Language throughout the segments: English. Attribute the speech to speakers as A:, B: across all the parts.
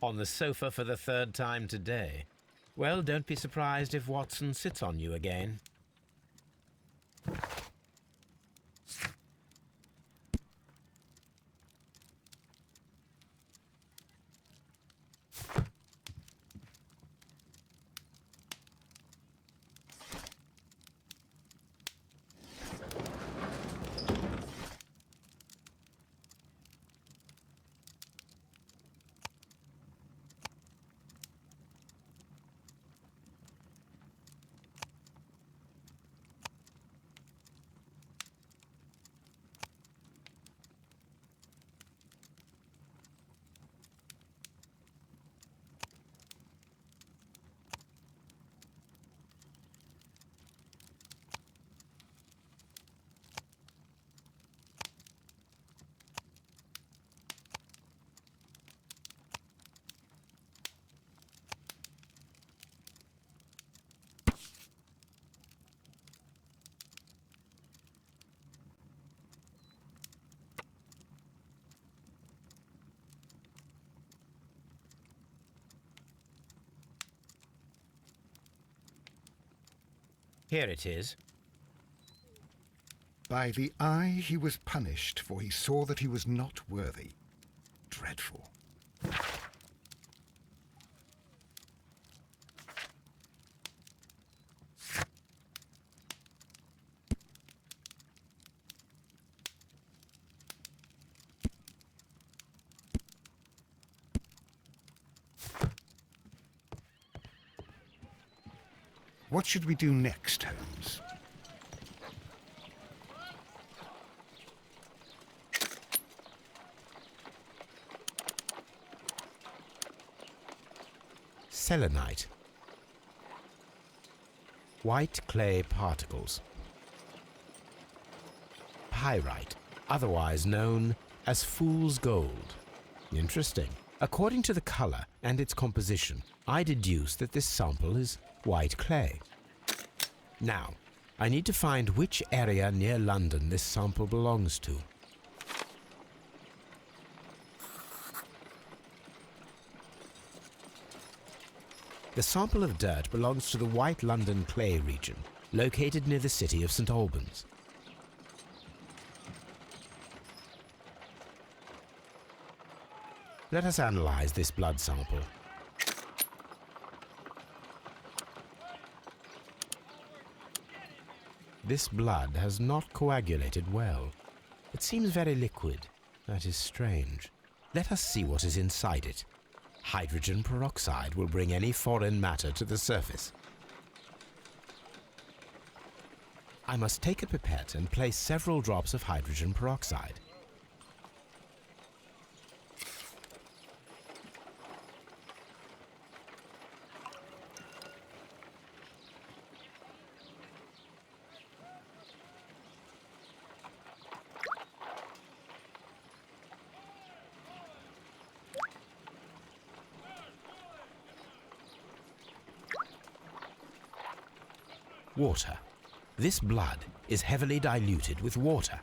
A: On the sofa for the third time today. Well, don't be surprised if Watson sits on you again. Here it is.
B: By the eye he was punished, for he saw that he was not worthy. Dreadful. What should we do next, Holmes?
A: Selenite. White clay particles. Pyrite, otherwise known as fool's gold. Interesting. According to the color and its composition, I deduce that this sample is white clay. Now, I need to find which area near London this sample belongs to. The sample of dirt belongs to the White London clay region, located near the city of St. Albans. Let us analyze this blood sample. This blood has not coagulated well. It seems very liquid. That is strange. Let us see what is inside it. Hydrogen peroxide will bring any foreign matter to the surface. I must take a pipette and place several drops of hydrogen peroxide. Water. This blood is heavily diluted with water.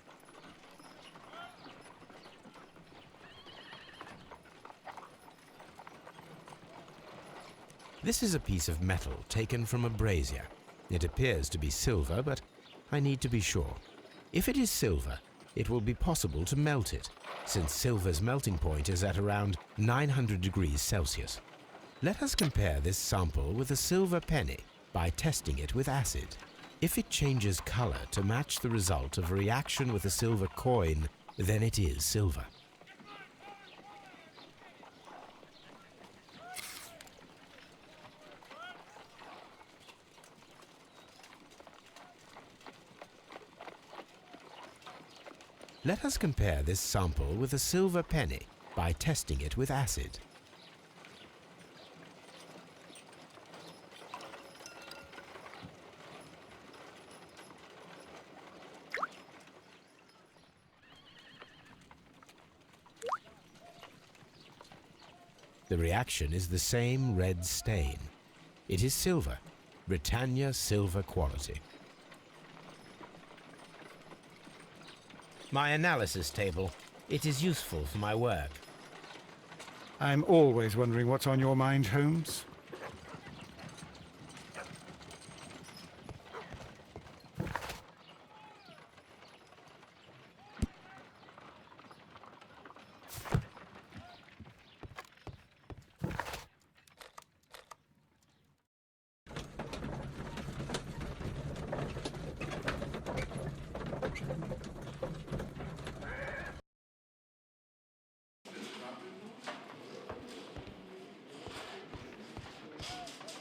A: This is a piece of metal taken from a brazier. It appears to be silver, but I need to be sure. If it is silver, it will be possible to melt it, since silver's melting point is at around 900 degrees Celsius. Let us compare this sample with a silver penny by testing it with acid. If it changes color to match the result of a reaction with a silver coin, then it is silver. Let us compare this sample with a silver penny by testing it with acid. The reaction is the same red stain. It is silver, Britannia silver quality. My analysis table. It is useful for my work.
B: I'm always wondering what's on your mind, Holmes.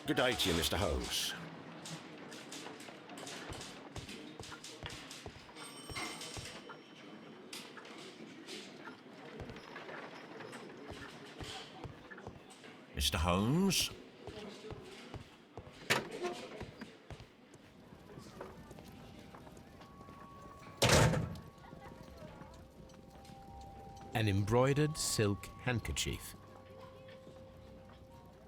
C: Good day to you, Mr. Holmes. Mr. Holmes?
A: An embroidered silk handkerchief.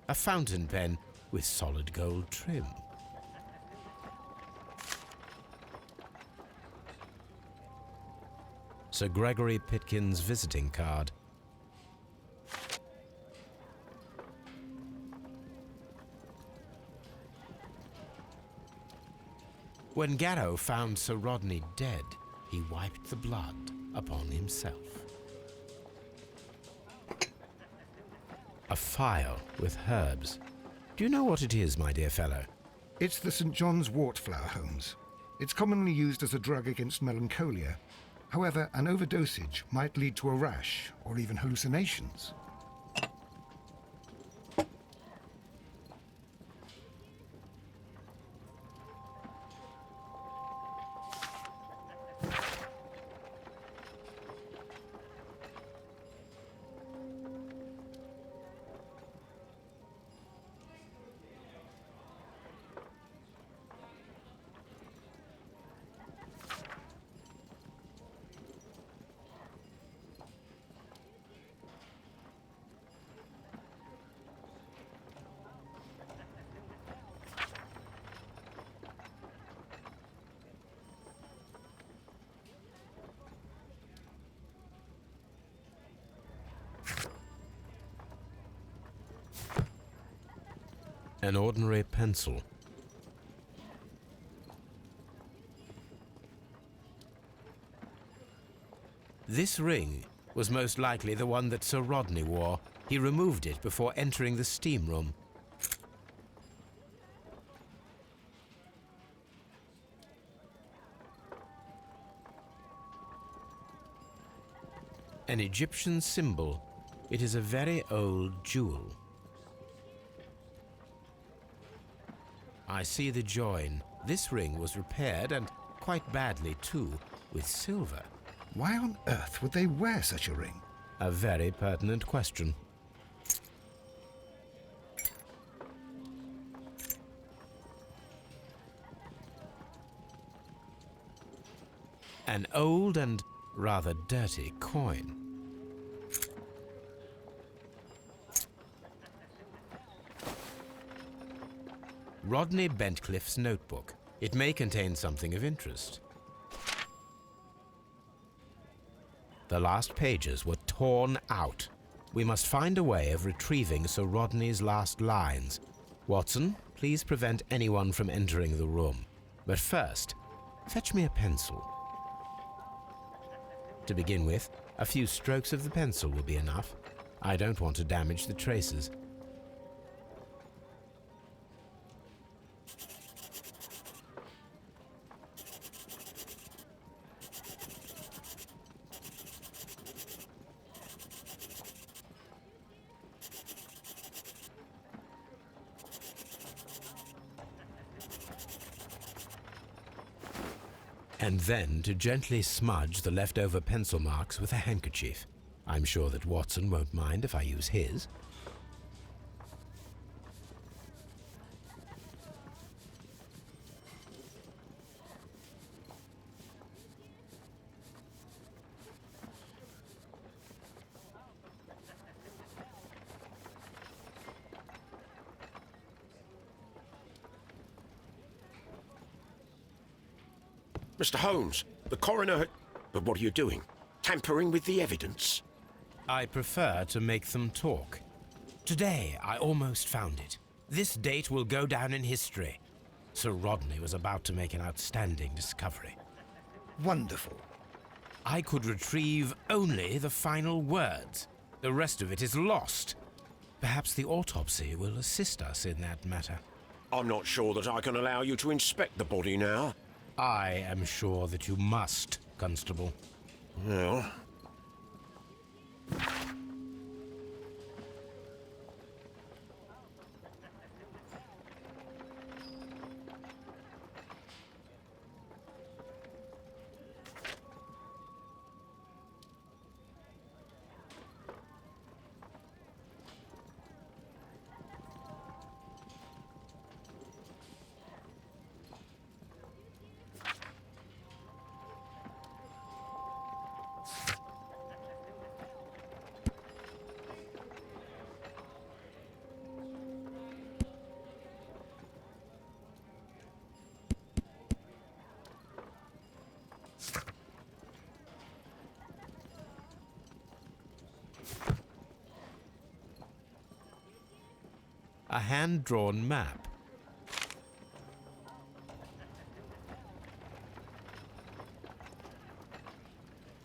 A: A fountain pen with solid gold trim. Sir Gregory Pitkin's visiting card. When Garrow found Sir Rodney dead, he wiped the blood upon himself. A phial with herbs. Do you know what it is, my dear fellow?
B: It's the St. John's wort flower, Holmes. It's commonly used as a drug against melancholia. However, an overdosage might lead to a rash or even hallucinations.
A: An ordinary pencil. This ring was most likely the one that Sir Rodney wore. He removed it before entering the steam room. An Egyptian symbol. It is a very old jewel. I see the join. This ring was repaired, and quite badly too, with silver.
B: Why on earth would they wear such a ring?
A: A very pertinent question. An old and rather dirty coin. Rodney Bentcliffe's notebook. It may contain something of interest. The last pages were torn out. We must find a way of retrieving Sir Rodney's last lines. Watson, please prevent anyone from entering the room. But first, fetch me a pencil. To begin with, a few strokes of the pencil will be enough. I don't want to damage the traces. And then to gently smudge the leftover pencil marks with a handkerchief. I'm sure that Watson won't mind if I use his.
C: Mr. Holmes, the coroner had... But what are you doing? Tampering with the evidence?
A: I prefer to make them talk. Today, I almost found it. This date will go down in history. Sir Rodney was about to make an outstanding discovery.
B: Wonderful.
A: I could retrieve only the final words. The rest of it is lost. Perhaps the autopsy will assist us in that matter.
C: I'm not sure that I can allow you to inspect the body now.
A: I am sure that you must, Constable.
C: Well...
A: A hand-drawn map.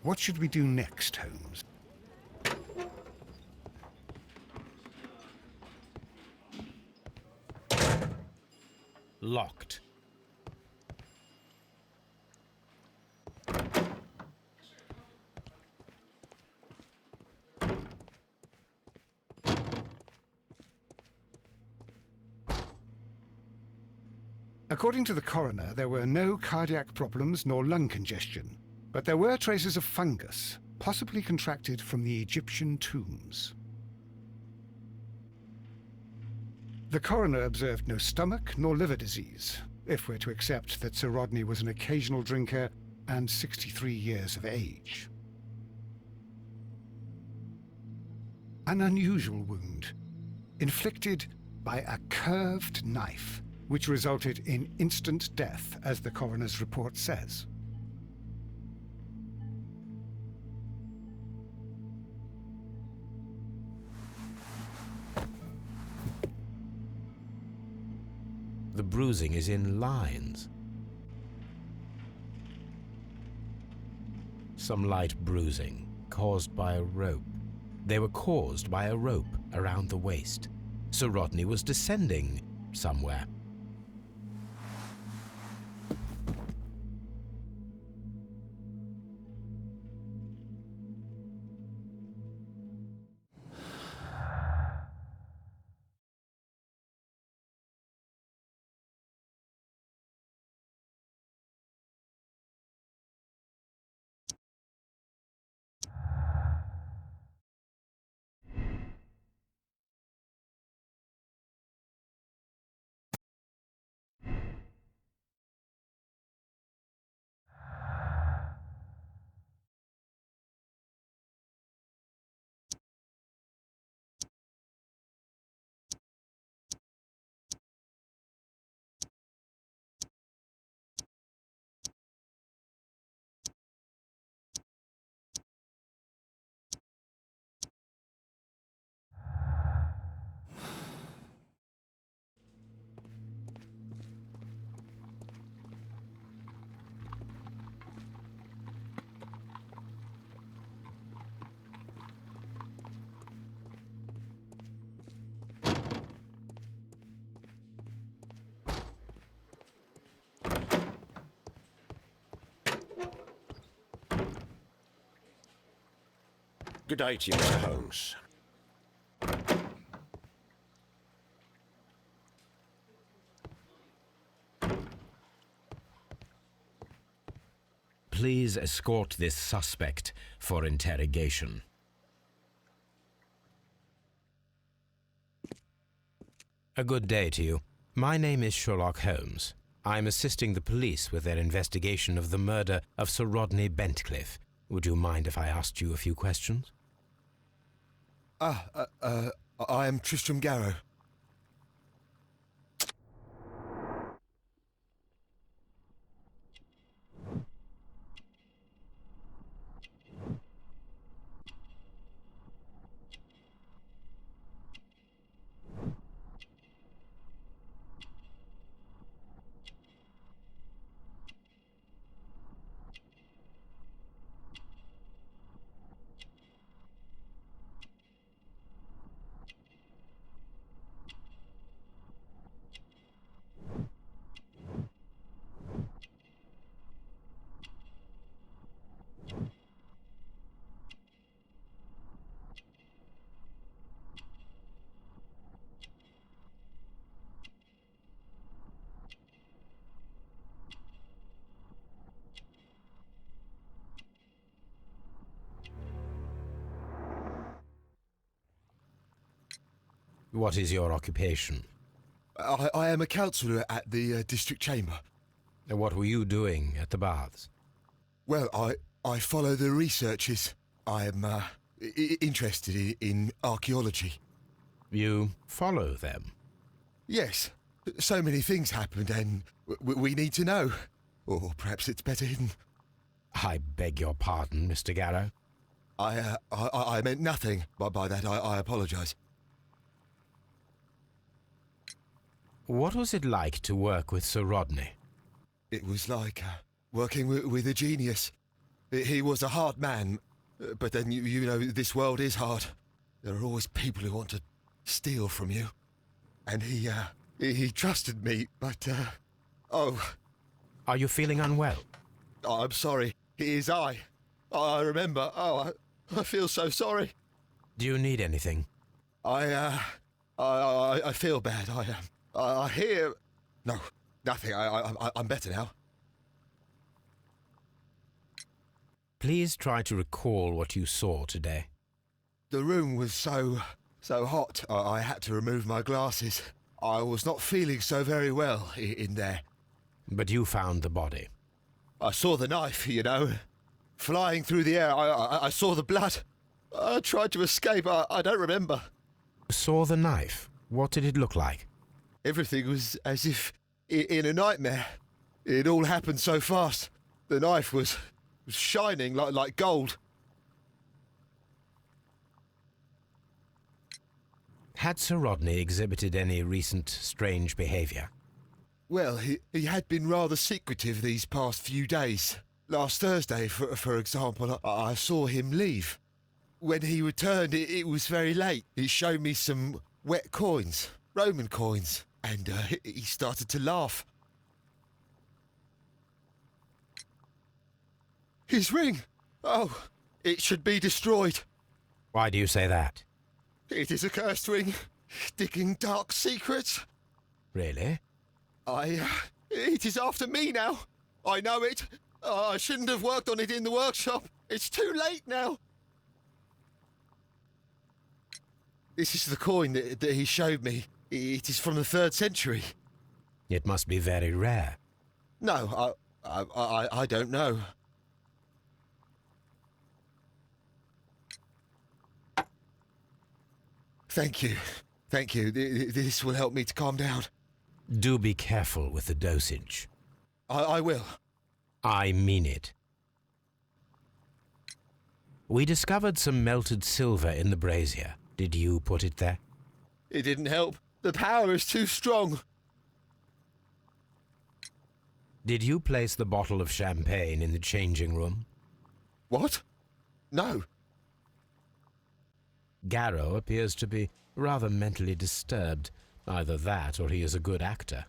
B: What should we do next, Holmes?
A: Locked.
B: According to the coroner, there were no cardiac problems nor lung congestion, but there were traces of fungus, possibly contracted from the Egyptian tombs. The coroner observed no stomach nor liver disease, if we're to accept that Sir Rodney was an occasional drinker and 63 years of age. An unusual wound, inflicted by a curved knife, which resulted in instant death, as the coroner's report says.
A: The bruising is in lines. Some light bruising, caused by a rope. They were caused by a rope around the waist. Sir Rodney was descending somewhere.
C: Good day to you, Mr. Holmes.
A: Please escort this suspect for interrogation. A good day to you. My name is Sherlock Holmes. I'm assisting the police with their investigation of the murder of Sir Rodney Bentcliffe. Would you mind if I asked you a few questions?
D: I am Tristram Garrow.
A: What is your occupation?
D: I am a counsellor at the district chamber.
A: What were you doing at the baths?
D: Well, I follow the researches. I am interested in archaeology.
A: You follow them?
D: Yes. So many things happened and we need to know. Or perhaps it's better hidden.
A: I beg your pardon, Mr. Garrow.
D: I meant nothing by that. I apologise.
A: What was it like to work with Sir Rodney?
D: It was like working with a genius. He was a hard man, but then you know this world is hard. There are always people who want to steal from you. And he trusted me, but oh.
A: Are you feeling unwell?
D: I'm sorry. It is I. I remember. Oh, I feel so sorry.
A: Do you need anything?
D: I feel bad. I hear. No, nothing. I'm better now.
A: Please try to recall what you saw today.
D: The room was so hot. I had to remove my glasses. I was not feeling so very well in there.
A: But you found the body.
D: I saw the knife, you know, flying through the air. I saw the blood. I tried to escape. I don't remember.
A: Saw the knife? What did it look like?
D: Everything was as if in a nightmare. It all happened so fast. The knife was shining like gold.
A: Had Sir Rodney exhibited any recent strange behaviour?
D: Well, he had been rather secretive these past few days. Last Thursday, for example, I saw him leave. When he returned, it was very late. He showed me some wet coins, Roman coins, and he started to laugh. His ring! Oh, it should be destroyed.
A: Why do you say that?
D: It is a cursed ring, digging dark secrets.
A: Really?
D: It is after me now. I know it. I shouldn't have worked on it in the workshop. It's too late now. This is the coin that he showed me. It is from the 3rd century.
A: It must be very rare.
D: No, I don't know. Thank you. Thank you. This will help me to calm down.
A: Do be careful with the dosage.
D: I will.
A: I mean it. We discovered some melted silver in the brazier. Did you put it there?
D: It didn't help. The power is too strong.
A: Did you place the bottle of champagne in the changing room?
D: What? No.
A: Garrow appears to be rather mentally disturbed. Either that or he is a good actor.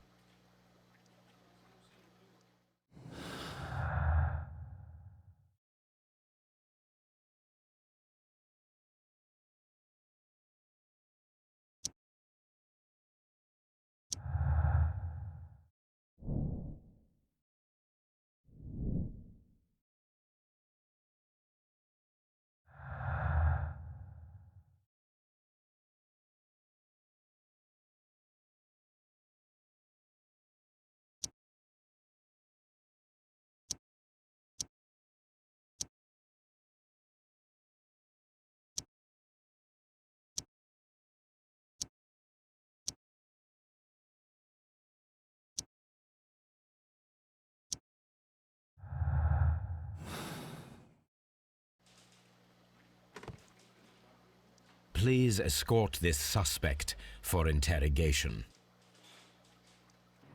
A: Please escort this suspect for interrogation.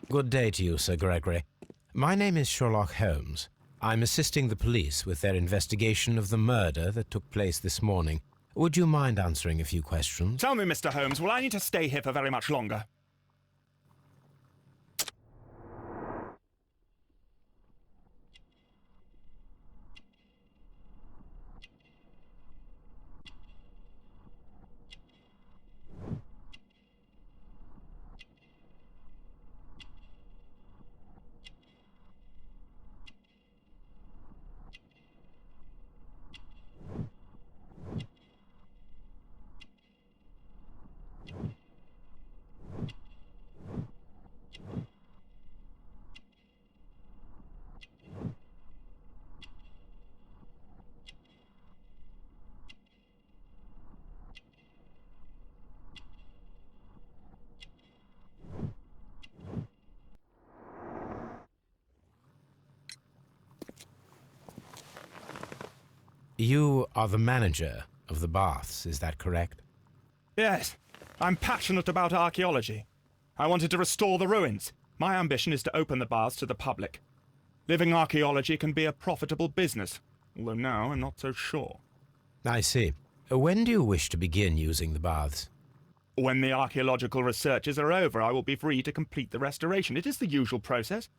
A: Good day to you, Sir Gregory. My name is Sherlock Holmes. I'm assisting the police with their investigation of the murder that took place this morning. Would you mind answering a few questions?
E: Tell me, Mr. Holmes, will I need to stay here for very much longer?
A: You are the manager of the baths, is that correct?
E: Yes, I'm passionate about archaeology. I wanted to restore the ruins. My ambition is to open the baths to the public. Living archaeology can be a profitable business, although now I'm not so sure.
A: I see. When do you wish to begin using the baths?
E: When the archaeological researches are over, I will be free to complete the restoration. It is the usual process.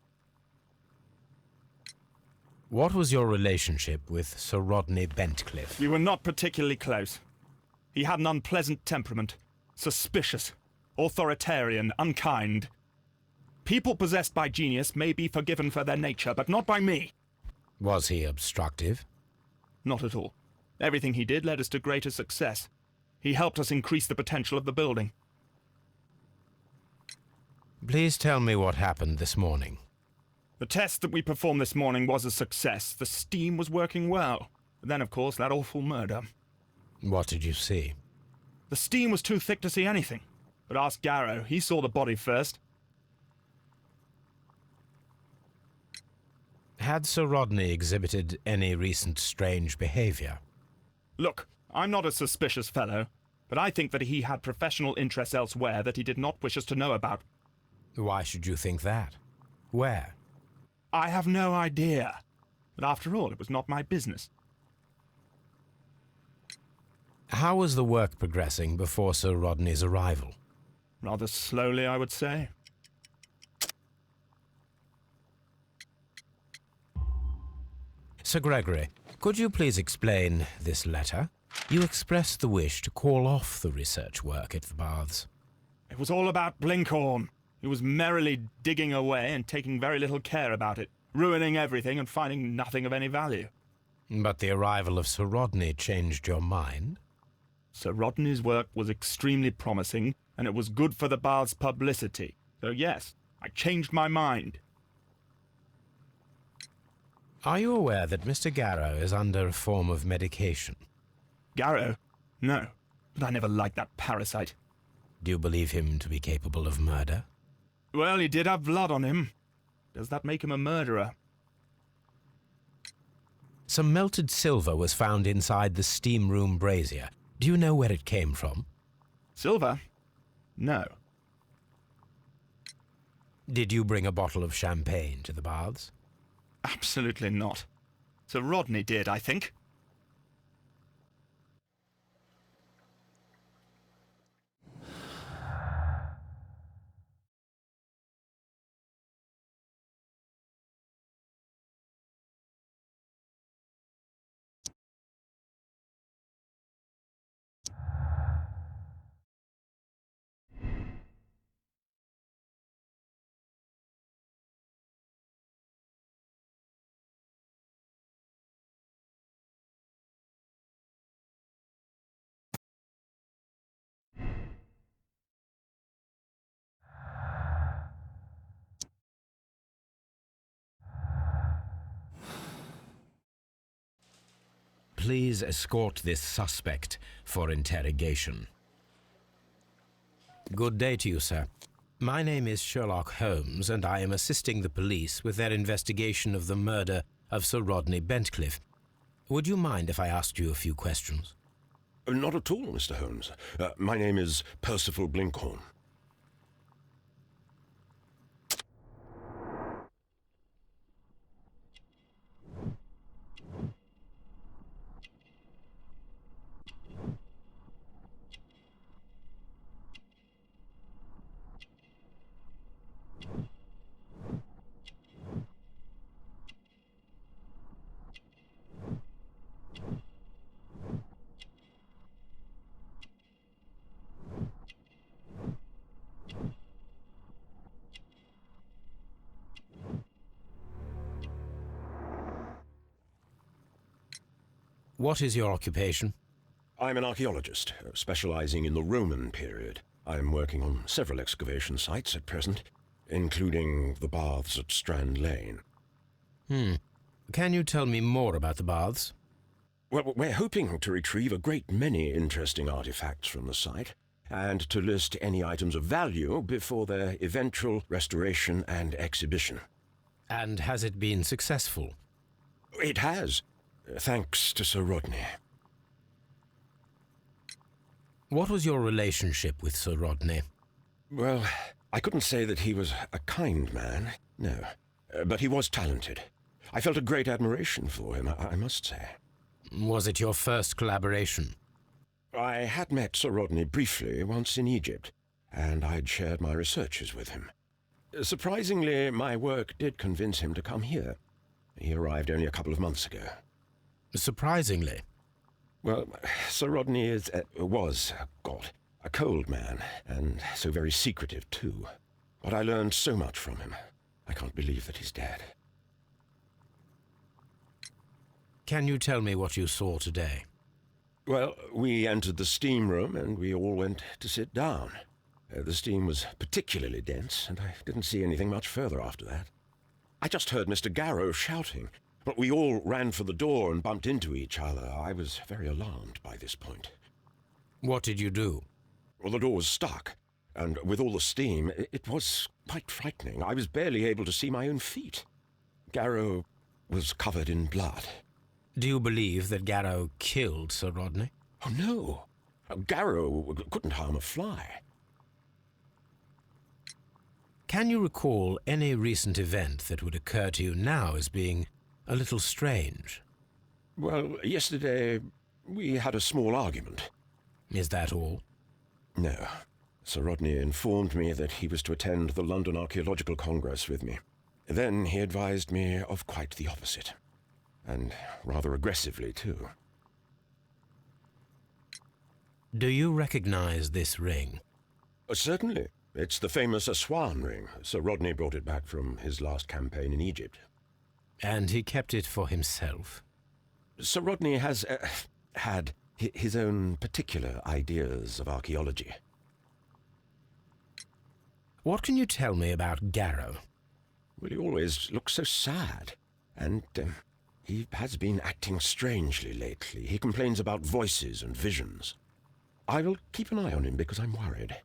A: What was your relationship with Sir Rodney Bentcliffe?
E: We were not particularly close. He had an unpleasant temperament, suspicious, authoritarian, unkind. People possessed by genius may be forgiven for their nature, but not by me.
A: Was he obstructive?
E: Not at all. Everything he did led us to greater success. He helped us increase the potential of the building.
A: Please tell me what happened this morning.
E: The test that we performed this morning was a success. The steam was working well. But then, of course, that awful murder.
A: What did you see?
E: The steam was too thick to see anything. But ask Garrow. He saw the body first.
A: Had Sir Rodney exhibited any recent strange behavior?
E: Look, I'm not a suspicious fellow, but I think that he had professional interests elsewhere that he did not wish us to know about.
A: Why should you think that? Where?
E: I have no idea. But after all, it was not my business.
A: How was the work progressing before Sir Rodney's arrival?
E: Rather slowly, I would say.
A: Sir Gregory, could you please explain this letter? You expressed the wish to call off the research work at the baths.
E: It was all about Blinkhorn. He was merrily digging away and taking very little care about it, ruining everything and finding nothing of any value.
A: But the arrival of Sir Rodney changed your mind?
E: Sir Rodney's work was extremely promising, and it was good for the bath's publicity. So yes, I changed my mind.
A: Are you aware that Mr. Garrow is under a form of medication?
E: Garrow? No, but I never liked that parasite.
A: Do you believe him to be capable of murder?
E: Well, he did have blood on him. Does that make him a murderer?
A: Some melted silver was found inside the steam room brazier. Do you know where it came from?
E: Silver? No.
A: Did you bring a bottle of champagne to the baths?
E: Absolutely not. Sir Rodney did, I think.
A: Please escort this suspect for interrogation. Good day to you, sir. My name is Sherlock Holmes, and I am assisting the police with their investigation of the murder of Sir Rodney Bentcliffe. Would you mind if I asked you a few questions?
C: Not at all, Mr. Holmes. My name is Percival Blinkhorn.
A: What is your occupation?
C: I'm an archaeologist, specializing in the Roman period. I'm working on several excavation sites at present, including the baths at Strand Lane.
A: Can you tell me more about the baths?
C: Well, we're hoping to retrieve a great many interesting artifacts from the site, and to list any items of value before their eventual restoration and exhibition.
A: And has it been successful?
C: It has. Thanks to Sir Rodney.
A: What was your relationship with Sir Rodney?
C: Well, I couldn't say that he was a kind man, no. But he was talented. I felt a great admiration for him, I must say.
A: Was it your first collaboration?
C: I had met Sir Rodney briefly once in Egypt, and I'd shared my researches with him. Surprisingly, my work did convince him to come here. He arrived only a couple of months ago.
A: Surprisingly?
C: Well, Sir Rodney was a cold man, and so very secretive too. But I learned so much from him. I can't believe that he's dead.
A: Can you tell me what you saw today?
C: Well, we entered the steam room and we all went to sit down. The steam was particularly dense, and I didn't see anything much further after that. I just heard Mr. Garrow shouting, but we all ran for the door and bumped into each other. I was very alarmed by this point.
A: What did you do?
C: Well, the door was stuck, and with all the steam, it was quite frightening. I was barely able to see my own feet. Garrow was covered in blood.
A: Do you believe that Garrow killed Sir Rodney?
C: Oh, no. Garrow couldn't harm a fly.
A: Can you recall any recent event that would occur to you now as being a little strange?
C: Well, yesterday we had a small argument.
A: Is that all?
C: No. Sir Rodney informed me that he was to attend the London Archaeological Congress with me. Then he advised me of quite the opposite. And rather aggressively, too.
A: Do you recognize this ring?
C: Certainly. It's the famous Aswan ring. Sir Rodney brought it back from his last campaign in Egypt.
A: And he kept it for himself?
C: Sir Rodney has had his own particular ideas of archaeology.
A: What can you tell me about Garrow?
C: Well, he always looks so sad. And he has been acting strangely lately. He complains about voices and visions. I will keep an eye on him because I'm worried.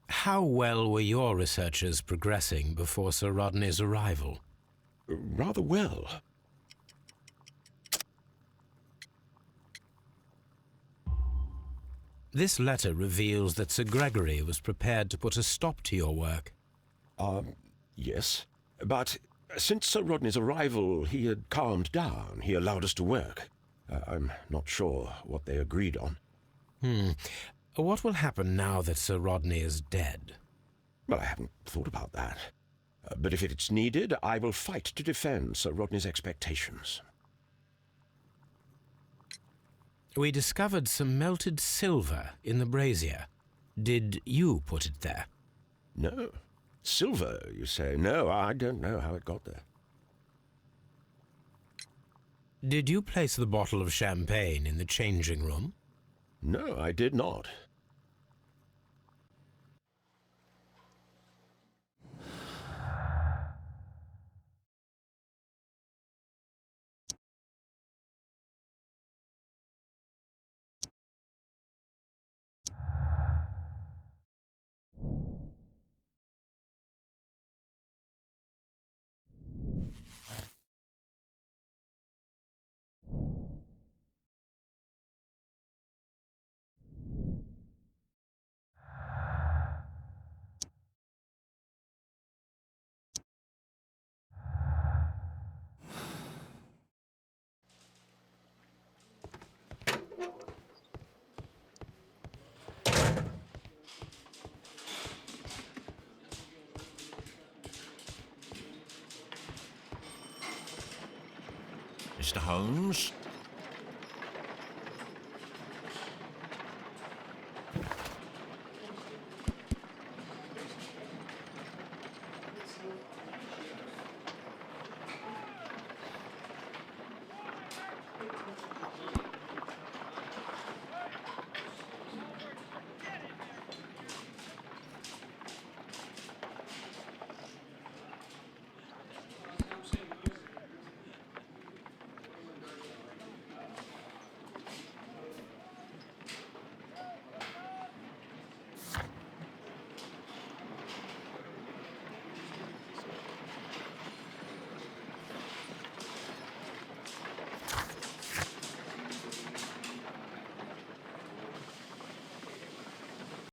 A: How well were your researchers progressing before Sir Rodney's arrival?
C: Rather well.
A: This letter reveals that Sir Gregory was prepared to put a stop to your work.
C: Yes. But since Sir Rodney's arrival, he had calmed down. He allowed us to work. I'm not sure what they agreed on.
A: What will happen now that Sir Rodney is dead?
C: Well, I haven't thought about that. But if it's needed, I will fight to defend Sir Rodney's expectations.
A: We discovered some melted silver in the brazier. Did you put it there?
C: No. Silver, you say? No, I don't know how it got there.
A: Did you place the bottle of champagne in the changing room?
C: No, I did not.
F: Mr. Holmes?